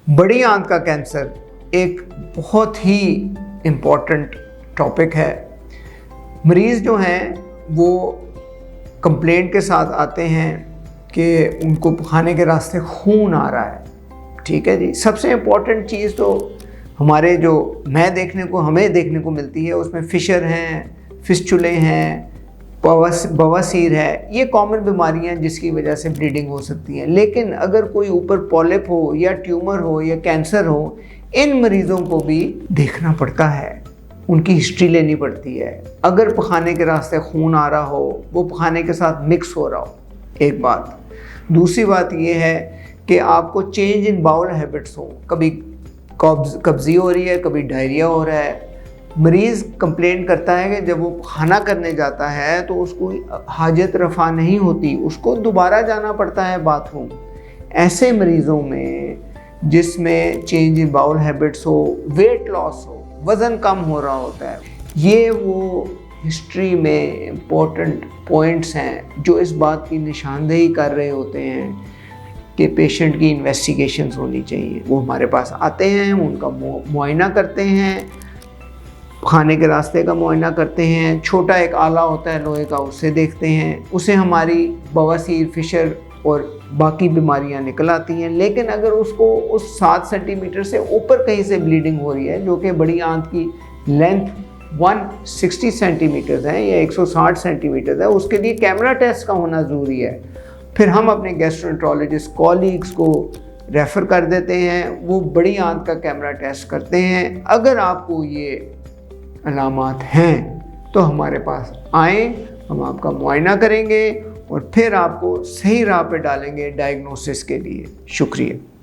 बड़ी आंत का कैंसर एक बहुत ही इम्पॉर्टेंट टॉपिक है। मरीज़ जो हैं वो कंप्लेंट के साथ आते हैं कि उनको खाने के रास्ते खून आ रहा है। ठीक है जी, सबसे इम्पॉर्टेंट चीज़ तो हमारे जो हमें देखने को मिलती है उसमें फिशर हैं, फिस्चुले हैं, बवासीर है। ये कॉमन बीमारियां हैं जिसकी वजह से ब्लीडिंग हो सकती है। लेकिन अगर कोई ऊपर पॉलिप हो या ट्यूमर हो या कैंसर हो, इन मरीज़ों को भी देखना पड़ता है, उनकी हिस्ट्री लेनी पड़ती है। अगर पखाने के रास्ते खून आ रहा हो, वो पखाने के साथ मिक्स हो रहा हो, एक बात। दूसरी बात ये है कि आपको चेंज इन बाउल हैबिट्स हो, कभी कब्ज़ी हो रही है, कभी डायरिया हो रहा है। मरीज़ कंप्लेंट करता है कि जब वो खाना करने जाता है तो उसको हाजत रफ़ा नहीं होती, उसको दोबारा जाना पड़ता है बाथरूम। ऐसे मरीज़ों में जिसमें चेंज इन बाउल हैबिट्स हो, वेट लॉस हो, वज़न कम हो रहा होता है, ये वो हिस्ट्री में इम्पोर्टेंट पॉइंट्स हैं जो इस बात की निशानदेही कर रहे होते हैं कि पेशेंट की इन्वेस्टिगेशंस होनी चाहिए। वो हमारे पास आते हैं, उनका मुआयना करते हैं, खाने के रास्ते का मुआयना करते हैं, छोटा एक आला होता है लोहे का, उससे देखते हैं, उसे हमारी बवासीर, फिशर और बाकी बीमारियां निकल आती हैं। लेकिन अगर उसको उस 7 सेंटीमीटर से ऊपर कहीं से ब्लीडिंग हो रही है, जो कि बड़ी आंत की लेंथ 160 सेंटीमीटर है या 160 सेंटीमीटर है, उसके लिए कैमरा टेस्ट का होना ज़रूरी है। फिर हम अपने गैस्ट्रोएंटरोलॉजिस्ट कॉलीग्स को रेफ़र कर देते हैं, वो बड़ी आंत का कैमरा टेस्ट करते हैं। अगर आपको ये अलामात हैं तो हमारे पास आएँ, हम आपका मुआयना करेंगे और फिर आपको सही राह पे डालेंगे डायग्नोसिस के लिए। शुक्रिया।